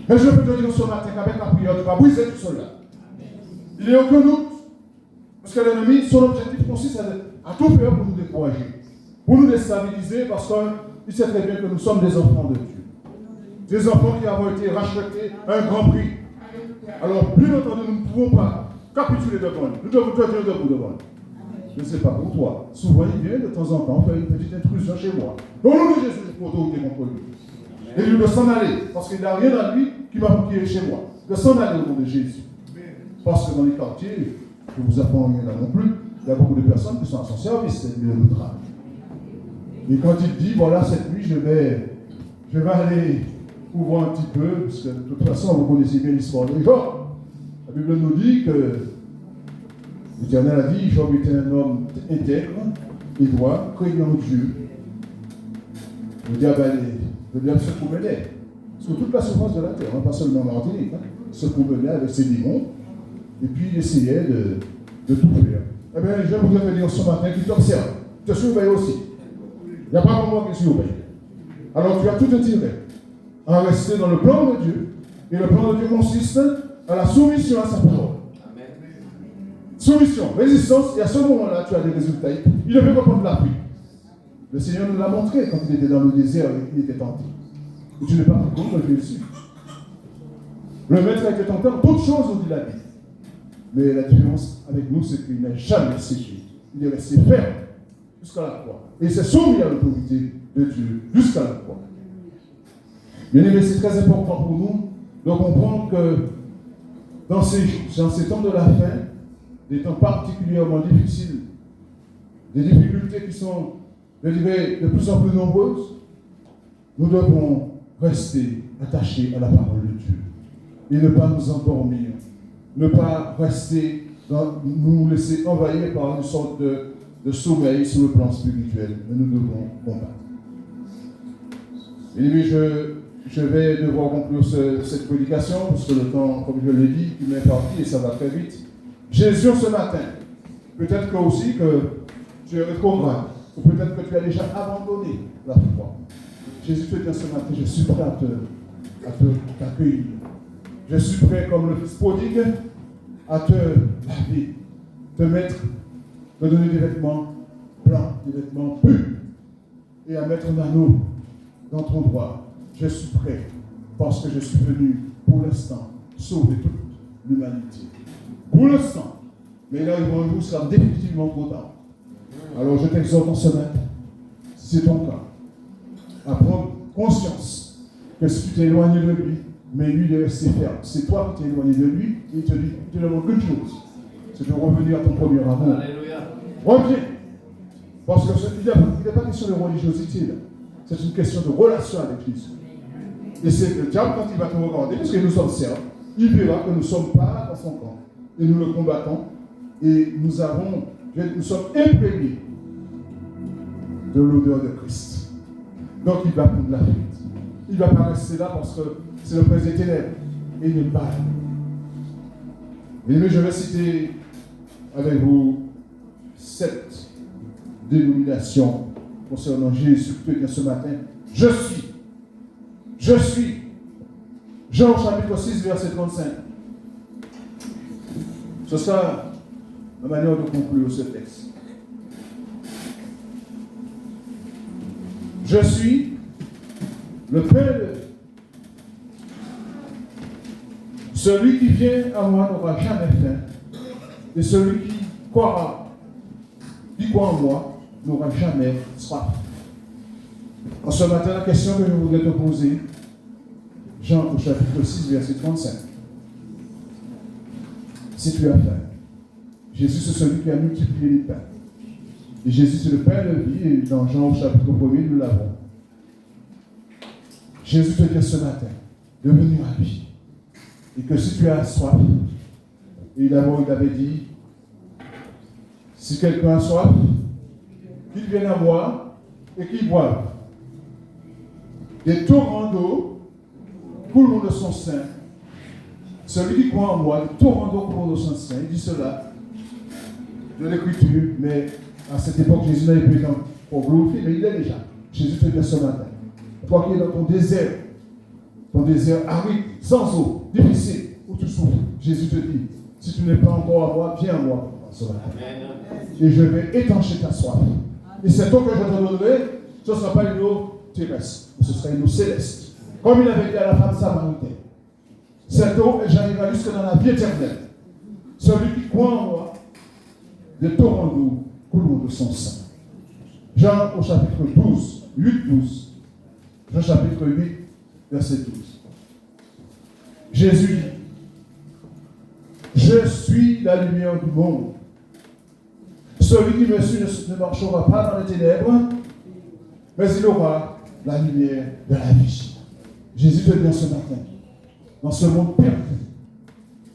Mais je peux te dire ce matin qu'avec la prière, tu vas briser tout cela. Il n'y a aucun doute. Parce que l'ennemi, son objectif consiste à tout faire pour nous décourager, pour nous déstabiliser, parce qu'il sait très bien que nous sommes des enfants de Dieu. Des enfants qui avons été rachetés à un grand prix. Alors, bien entendu, nous ne pouvons pas capituler devant lui. Nous devons tenir debout devant lui. Je ne sais pas pour toi. Souvent, il vient de temps en temps faire une petite intrusion chez moi. Au nom de Jésus, je peux autorité contre lui. Et il doit s'en aller, parce qu'il n'y a rien à lui qui est chez moi. De s'en aller au nom de Jésus. Parce que dans les quartiers, je ne vous apprends rien là non plus, il y a beaucoup de personnes qui sont à son service, c'est le travail. Et quand il dit, voilà, cette nuit, je vais aller voir un petit peu, parce que de toute façon, vous connaissez bien l'histoire de Job. La Bible nous dit que l'Éternel a dit, Job était un homme intègre, et droit, craignant Dieu. Le diable se promenait sur toute la surface de la terre, pas seulement en Martinique, se promenait avec ses démons, et puis il essayait de tout faire. Eh bien, je voudrais te dire ce matin qu'il t'observe, te surveille aussi. Il n'y a pas vraiment qui surveille. Alors tu as tout intérêt à rester dans le plan de Dieu, et le plan de Dieu consiste à la soumission à sa parole. Soumission, résistance, et à ce moment-là, tu as des résultats. Il ne veut pas prendre la pluie. Le Seigneur nous l'a montré quand il était dans le désert et qu'il était tenté. Et tu n'es pas plus contre Jésus. Le maître a été tenté en toutes choses, on dit la Bible. Mais la différence avec nous, c'est qu'il n'a jamais séché. Il est resté ferme jusqu'à la croix. Et il s'est soumis à l'autorité de Dieu jusqu'à la croix. Bien aimé, c'est très important pour nous de comprendre que dans ces temps de la fin, des temps particulièrement difficiles, des difficultés qui sont, je dirais, de plus en plus nombreuses, nous devons rester attachés à la parole de Dieu et ne pas nous endormir, ne pas rester, nous laisser envahir par une sorte de sommeil sur le plan spirituel. Mais nous devons combattre. Et je vais devoir conclure cette prédication, parce que le temps, comme je l'ai dit, il m'est parti et ça va très vite. Jésus, ce matin, peut-être que aussi que tu es rétrograde, ou peut-être que tu as déjà abandonné la foi. Jésus te dit ce matin, je suis prêt à t'accueillir. Je suis prêt, comme le fils prodigue, à te laver, te donner des vêtements blancs, des vêtements purs, et à mettre un anneau dans ton doigt. Je suis prêt, parce que je suis venu, pour l'instant, sauver toute l'humanité. Pour l'instant. Mais là, il va nous sera définitivement trop tard. Alors, je t'exhorte en ce matin, si c'est ton cas, à prendre conscience que si tu t'es éloigné de lui, mais lui, il est resté ferme. C'est toi qui t'es éloigné de lui, et il te dit, tu te demandes qu'une chose, c'est de revenir à ton premier amour. Alléluia. Reviens. Parce qu'il n'est pas question de religiosité, là. C'est une question de relation avec Jésus. Et c'est le diable, quand il va te regarder, parce que nous sommes serfs, il verra que nous ne sommes pas dans son camp. Et nous le combattons. Et nous sommes imprégnés de l'odeur de Christ. Donc il va prendre la fuite. Il ne va pas rester là parce que c'est le prince des ténèbres. Et il ne parle. Mais je vais citer avec vous 7 dénominations concernant Jésus qui te dit ce matin. Je suis. Jean chapitre 6, verset 35. Ce sera la manière de conclure ce texte. Je suis le pain de vie. Celui qui vient à moi n'aura jamais faim. Et celui qui croit en moi n'aura jamais soif. En ce matin, la question que je voudrais te poser, Jean au chapitre 6, verset 35. Si tu as faim, Jésus c'est celui qui a multiplié les pains. Et Jésus c'est le pain de vie, et dans Jean au chapitre 1er, nous l'avons. Jésus te dit ce matin de venir à lui. Et que si tu as soif, et d'abord il avait dit, si quelqu'un a soif, qu'il vienne à moi et qu'il boive. Des torrents d'eau coulent de son sein. Celui qui croit en moi, des torrents d'eau coulent de son sein. Il dit cela de l'Écriture, mais à cette époque, Jésus n'avait plus temps pour glorifier, mais il est déjà. Jésus te dit ce matin. Toi qui es dans ton désert aride, sans eau, difficile, où tu souffres, Jésus te dit, si tu n'es pas encore à moi, viens à moi ce matin. Et je vais étancher ta soif. Et cette eau que je te donnerai, ce ne sera pas une eau terrestre, ce sera une eau céleste. Comme il avait dit à la femme samaritaine. Cette eau, j'arriverai jusque dans la vie éternelle. Celui qui croit en moi, des torrents d'eau coulent de son sang. Jean au chapitre 12, 8-12. Jean chapitre 8, verset 12. Jésus dit, je suis la lumière du monde. Celui qui me suit ne marchera pas dans les ténèbres, mais il aura la lumière de la vie. Jésus te dit ce matin, dans ce monde perdu,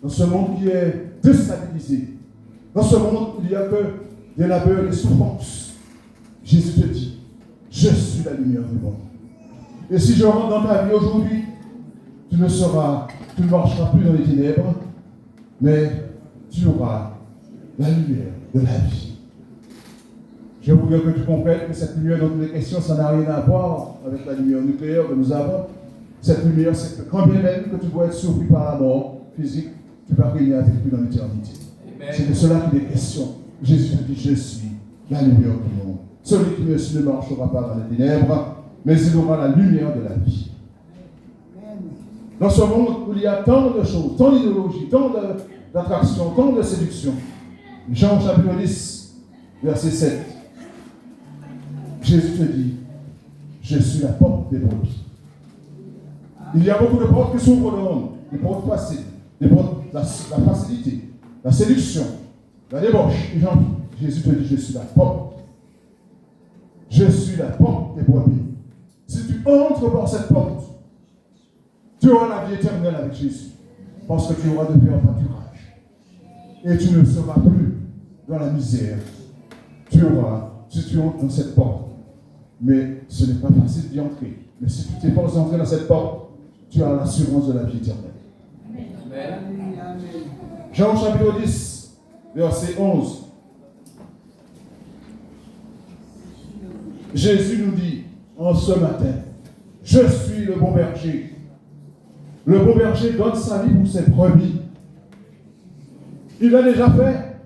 dans ce monde qui est déstabilisé, dans ce monde où il n'y a que des labeurs et des souffrances, Jésus te dit, je suis la lumière du monde. Et si je rentre dans ta vie aujourd'hui, tu ne marcheras plus dans les ténèbres, mais tu auras la lumière de la vie. Je voudrais que tu comprennes que cette lumière dont il est question, ça n'a rien à voir avec la lumière nucléaire que nous avons. Cette lumière, c'est que quand bien même que tu dois être surpris par la mort physique, tu vas régner avec lui dans l'éternité. C'est de cela qu'il est question. Jésus te dit, je suis la lumière du monde. Celui qui me suit ne marchera pas dans les ténèbres, mais il aura la lumière de la vie. Dans ce monde où il y a tant de choses, tant d'idéologies, tant d'attractions, tant de séductions, Jean chapitre 10, verset 7, Jésus te dit, je suis la porte des brebis. Il y a beaucoup de portes qui s'ouvrent dans le monde, des portes faciles, des portes, la facilité, la séduction, la débauche. Et Jésus te dit, je suis la porte. Je suis la porte des brebis. Si tu entres par cette porte, tu auras la vie éternelle avec Jésus. Parce que tu auras de pur pâturage. Et tu ne seras plus dans la misère. Tu auras, si tu entres dans cette porte. Mais ce n'est pas facile d'y entrer. Mais si tu t'efforces d'entrer dans cette porte, tu as l'assurance de la vie éternelle. Amen. Jean chapitre 10, verset 11. Jésus nous dit en ce matin, je suis le bon berger. Le bon berger donne sa vie pour ses brebis. Il l'a déjà fait.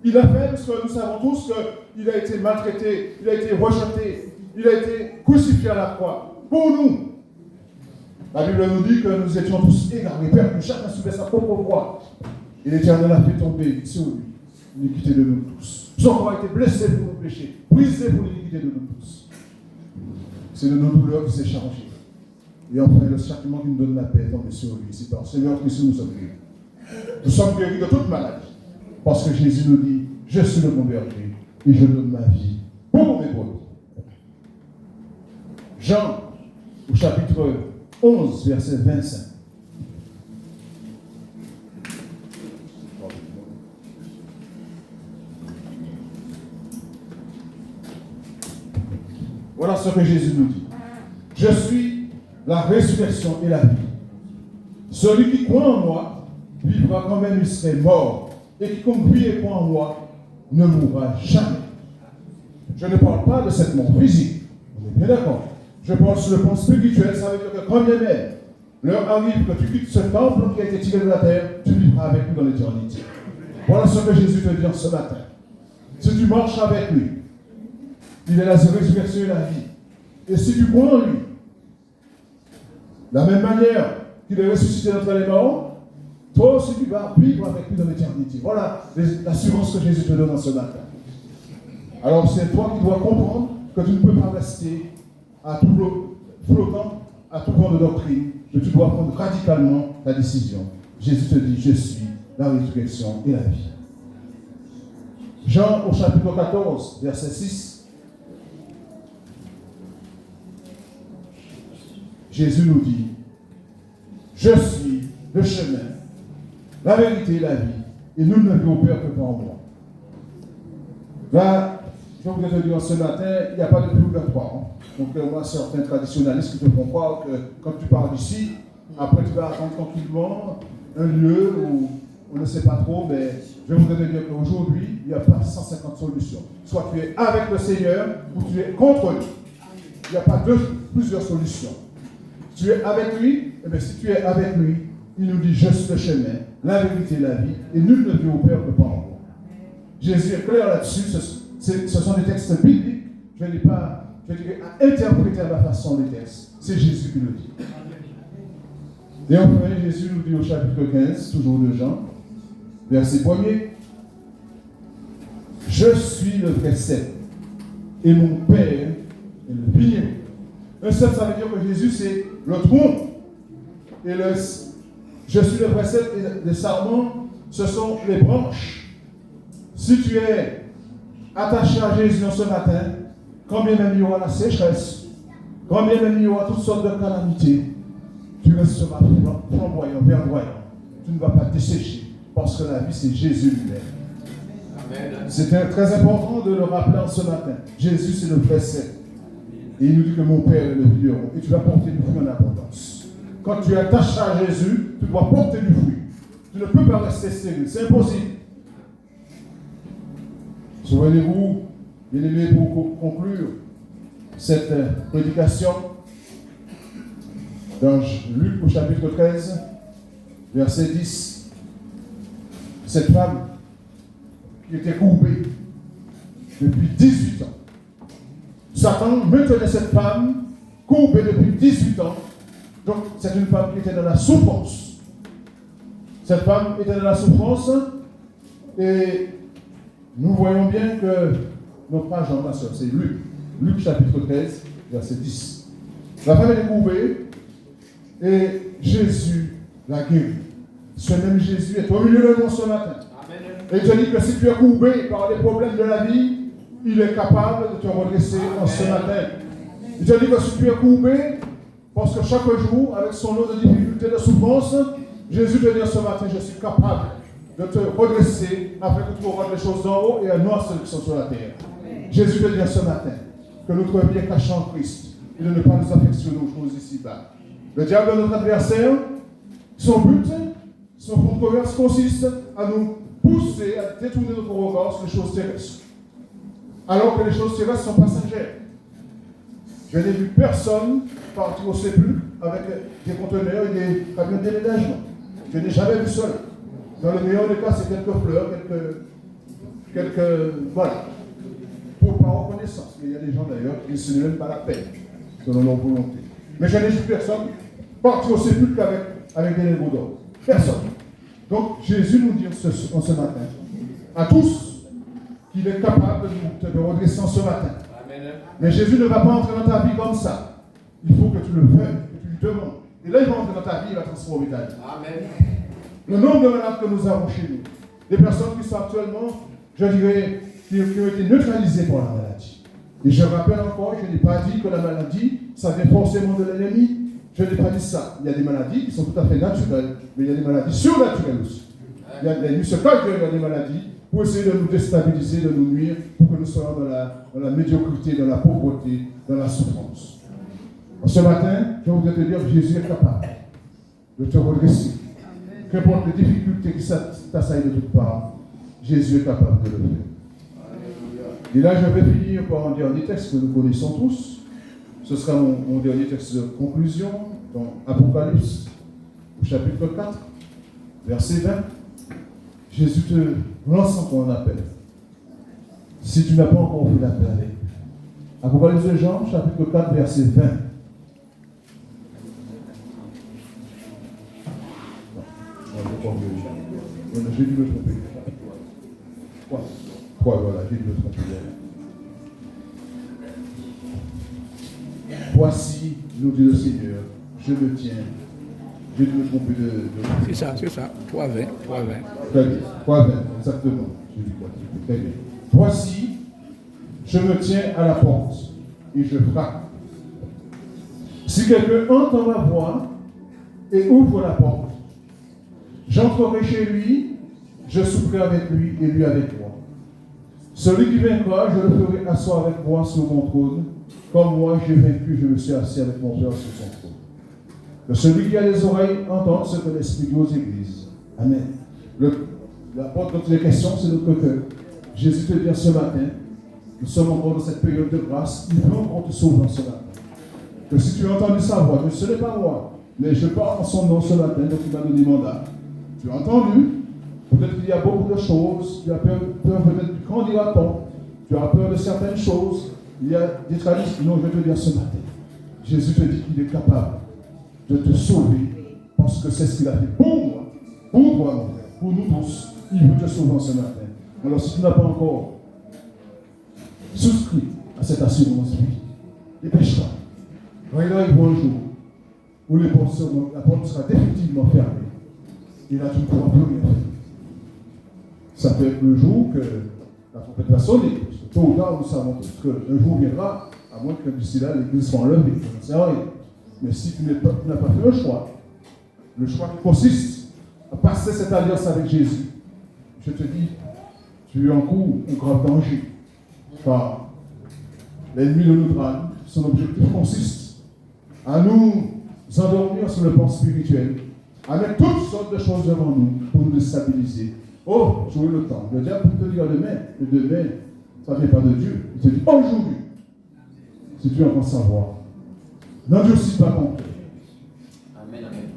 Il a fait parce que nous savons tous qu'il a été maltraité, il a été rejeté, il a été crucifié à la croix. Pour nous. La Bible nous dit que nous étions tous égarés, perdus, chacun suivait sa propre voie. Et l'Éternel a fait tomber sur lui l'iniquité de nous tous. Son corps a été blessé pour nos péchés, brisé pour l'iniquité de nous tous. C'est de nos douleurs qui s'est chargé. Et enfin, le châtiment qui nous donne la paix est tombé sur lui. C'est par le Seigneur Christ nous sommes guéris. Nous sommes guéris de toute maladie. Parce que Jésus nous dit, je suis le bon berger et je donne ma vie pour mes brebis. Jean, au chapitre 11, verset 25. Voilà ce que Jésus nous dit. Je suis la résurrection et la vie. Celui qui croit en moi vivra quand même il serait mort. Et quiconque vit et croit en moi ne mourra jamais. Je ne parle pas de cette mort physique. On est bien d'accord. Je parle sur le plan spirituel. Ça veut dire que quand bien même l'heure arrive que tu quittes ce temple qui a été tiré de la terre, tu vivras avec lui dans l'éternité. Voilà ce que Jésus te dit ce matin. Si tu marches avec lui, il est la résurrection et la vie. Et si tu crois en lui, de la même manière qu'il est ressuscité d'entre les morts, toi aussi tu vas vivre avec lui dans l'éternité. Voilà l'assurance que Jésus te donne en ce matin. Alors c'est toi qui dois comprendre que tu ne peux pas rester à tout flottant, à tout vent de doctrine, que tu dois prendre radicalement ta décision. Jésus te dit, je suis la résurrection et la vie. Jean au chapitre 14, verset 6. Jésus nous dit, je suis le chemin, la vérité et la vie, et nous ne vivons au Père que par moi. Là, je voudrais te dire ce matin, il n'y a pas de purgatoire. Donc, moi, certains traditionnalistes qui te font croire que quand tu pars d'ici, après tu vas attendre tranquillement un lieu où on ne sait pas trop, mais je voudrais te dire qu'aujourd'hui, il n'y a pas 150 solutions. Soit tu es avec le Seigneur ou tu es contre lui. Il n'y a pas plusieurs solutions. Tu es avec lui, et bien si tu es avec lui, il nous dit, je suis le chemin, la vérité et la vie, et nul ne vient au Père que par moi. Jésus est clair là-dessus, ce sont des textes bibliques, je ne dis pas, je dirais à interpréter à ma façon les textes, c'est Jésus qui le dit. Et enfin, Jésus nous dit au chapitre 15, toujours de Jean, verset 1er, je suis le vrai cep, et mon Père est le vigneron. Un cep, ça veut dire que Jésus, c'est le tronc. Et je suis le vrai cep et les sarments, ce sont les branches. Si tu es attaché à Jésus ce matin, quand bien même il y aura la sécheresse, quand bien même il y aura toutes sortes de calamités, tu resteras flamboyant, verdoyant. Tu ne vas pas dessécher, parce que la vie, c'est Jésus lui-même. C'est très important de le rappeler en ce matin. Jésus, c'est le vrai cep. Et il nous dit que mon Père est le vigneron. Et tu vas porter du fruit en abondance. Quand tu es attaché à Jésus, tu dois porter du fruit. Tu ne peux pas rester stérile. C'est impossible. Souvenez-vous, bien aimé, pour conclure cette prédication, dans Luc au chapitre 13, verset 10, cette femme qui était courbée, depuis 18 ans. Satan maintenait cette femme courbée depuis 18 ans. Donc, c'est une femme qui était dans la souffrance. Cette femme était dans la souffrance et nous voyons bien que notre page en passeur, c'est Luc. Luc chapitre 13, verset 10. La femme est courbée et Jésus la guérit. Ce même Jésus est au milieu de nous ce matin. Amen. Et il te dit que si tu es courbé par les problèmes de la vie, il est capable de te redresser en ce matin. Il te dit que si tu es courbé, parce que chaque jour, avec son lot de difficultés, de souffrance, Jésus te dit ce matin, je suis capable de te redresser afin que tu regardes les choses d'en haut et à nous ceux qui sont sur la terre. Amen. Jésus te dit ce matin que notre vie est cachée en Christ et de ne pas nous affectionner aux choses ici-bas. Le diable est notre adversaire. Son but, son controverse consiste à nous pousser à détourner notre regard sur les choses terrestres. Alors que les choses terrestres sont passagères. Je n'ai vu personne partir au sépulcre avec des conteneurs et des camions de déménagement. Je n'ai jamais vu seul. Dans le meilleur des cas, c'est quelques fleurs, voilà, pour par reconnaissance. Mais il y a des gens d'ailleurs qui ne se donnent même pas la peine, selon leur volonté. Mais je n'ai vu personne partir au sépulcre avec des lingots d'or. Personne. Donc Jésus nous dit ce matin, à tous, qu'il est capable de te redresser ce matin. Amen. Mais Jésus ne va pas entrer dans ta vie comme ça. Il faut que tu le veuilles, que tu lui demandes. Et là, il va entrer dans ta vie, il va transformer ta vie. Amen. Le nombre de malades que nous avons chez nous, des personnes qui sont actuellement, je dirais, qui ont été neutralisées par la maladie. Et je rappelle encore, je n'ai pas dit que la maladie, ça vient forcément de l'ennemi. Je n'ai pas dit ça. Il y a des maladies qui sont tout à fait naturelles, mais il y a des maladies surnaturelles aussi. Il y a des maladies pour essayer de nous déstabiliser, de nous nuire, pour que nous soyons dans la médiocrité, dans la pauvreté, dans la souffrance. Ce matin, je voudrais te dire que Jésus est capable de te redresser. Qu'importe les difficultés qui t'assaillent de toutes parts, Jésus est capable de le faire. Et là, je vais finir par un dernier texte que nous connaissons tous. Ce sera mon dernier texte de conclusion dans Apocalypse, au chapitre 4, verset 20. Jésus te lance encore un appel. Si tu n'as pas encore fait l'appel avec lui. Apocalypse de Jean, chapitre 4, verset 20. J'ai dû me tromper. Voilà, j'ai dû me tromper. Voici, nous dit le Seigneur, je me tiens. J'ai dû me tromper de... C'est ça. 3,20. Très bien, 3,20, exactement. J'ai dit quoi? Très bien. Voici, je me tiens à la porte et je frappe. Si quelqu'un entend ma voix et ouvre la porte, j'entrerai chez lui, je souperai avec lui et lui avec moi. Celui qui vaincra, je le ferai asseoir avec moi sur mon trône. Comme moi j'ai vaincu, je me suis assis avec mon Père sur son trône. Que celui qui a les oreilles entende ce que l'Esprit dit aux églises. Amen. La porte de toutes les questions, c'est notre cœur. Jésus te dit ce matin, nous sommes encore dans cette période de grâce, il veut encore te sauver ce matin. Que si tu as entendu sa voix, que ce n'est pas moi, mais je parle en son nom ce matin, donc il va nous demander. Tu as entendu? Peut-être qu'il y a beaucoup de choses, tu as peur peut-être du candidat-on, tu as peur de certaines choses, il y a des traditions. Non, je vais te dire ce matin, Jésus te dit qu'il est capable de te sauver, parce que c'est ce qu'il a fait pour moi, pour toi, mon frère, pour nous tous. Il veut te sauver ce matin. Alors si tu n'as pas encore souscrit à cette assurance vie, dépêche-toi. Quand il arrive un jour où la porte sera définitivement fermée, et là tu ne pourras plus rien faire. Ça peut être le jour que la trompette va sonner, parce que tôt ou tard nous savons qu'un jour viendra, à moins que d'ici là l'église soit enlevée, ça ne sert à rien. Mais si tu n'as pas fait le choix qui consiste à passer cette alliance avec Jésus, je te dis, tu encours un grand danger. Car l'ennemi de notre âme, son objectif consiste à nous endormir sur le plan spirituel, à mettre toutes sortes de choses devant nous pour nous déstabiliser. Oh, jouer le temps. Le diable peut te dire demain, et demain, ça ne vient pas de Dieu. Il te dit aujourd'hui, si tu entends sa voix. N'endurcis pas ton cœur.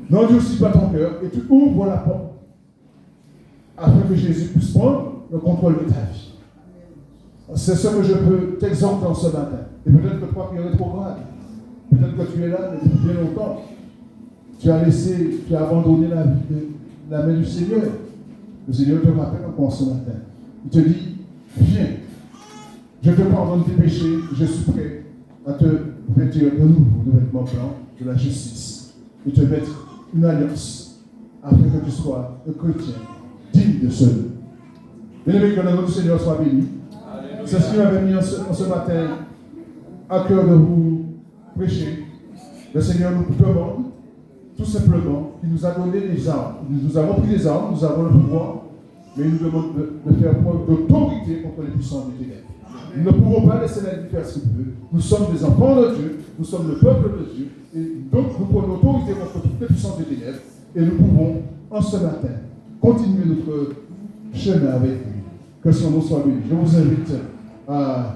N'endurcis pas ton cœur et tu ouvres la porte afin que Jésus puisse prendre le contrôle de ta vie. C'est ce que je peux t'exhorter en ce matin. Et peut-être que toi qui es rétrograde, peut-être que tu es là depuis bien longtemps. Tu as abandonné la main du Seigneur. Le Seigneur te rappelle encore ce matin. Il te dit, viens, je te pardonne tes péchés, je suis prêt à te vêtir de nouveau de vêtements blancs de la justice et te mettre une alliance afin que tu sois un chrétien digne de ce nom. Bien-aimé, que le nom du Seigneur soit béni. C'est ce qui m'avait mis en ce matin à cœur de vous prêcher. Le Seigneur nous demande tout simplement qu'il nous a donné des armes. Nous avons pris des armes, nous avons le pouvoir, mais il nous demande de faire preuve d'autorité contre les puissances des ténèbres. Nous ne pouvons pas laisser la vie faire ce qu'il veut. Nous sommes des enfants de Dieu, nous sommes le peuple de Dieu, et donc nous prenons l'autorité contre toutes les puissances des ténèbres, et nous pouvons, en ce matin, continuer notre chemin avec lui. Que son nom soit béni. Je vous invite à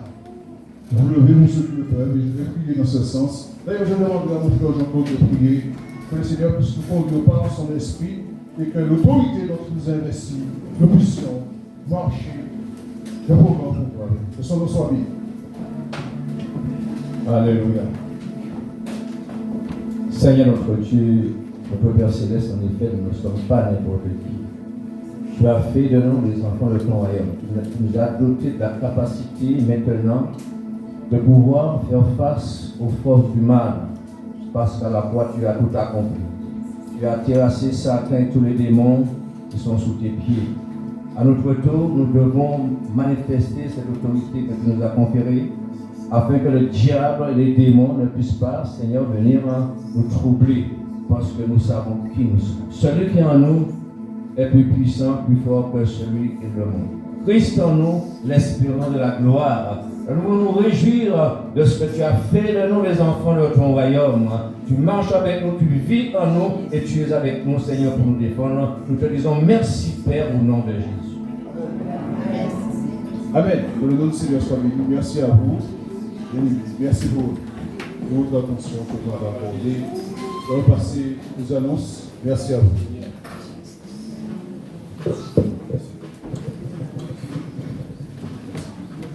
vous lever, pour ceux qui le peuvent, et je vais prier dans ce sens. D'ailleurs, je demande à mon frère Jean-Claude de prier, que le Seigneur puisse nous conduire par son esprit, et que l'autorité dont il nous investit, nous puissions marcher de vos grands pour toi. Que son nom soit béni. Alléluia. Seigneur notre Dieu, notre Père Céleste, en effet, nous ne sommes pas n'importe qui. Tu as fait de nous des enfants de ton royaume. Tu nous as dotés de la capacité maintenant de pouvoir faire face aux forces du mal, parce qu'à la croix, tu as tout accompli. Tu as terrassé Satan et tous les démons qui sont sous tes pieds. À notre tour, nous devons manifester cette autorité que tu nous as conférée, afin que le diable et les démons ne puissent pas, Seigneur, venir nous troubler, parce que nous savons qui nous sommes. Celui qui est en nous est plus puissant, plus fort que celui qui est le monde. Christ en nous, l'espérance de la gloire. Nous voulons nous réjouir de ce que tu as fait de nous, les enfants de ton royaume. Tu marches avec nous, tu vis en nous et tu es avec nous, Seigneur, pour nous défendre. Nous te disons merci, Père, au nom de Jésus. Amen. Que le nom du Seigneur soit béni. Merci à vous. Merci pour votre attention que vous m'avez accordée. Je vais repasser aux annonces. Merci à vous.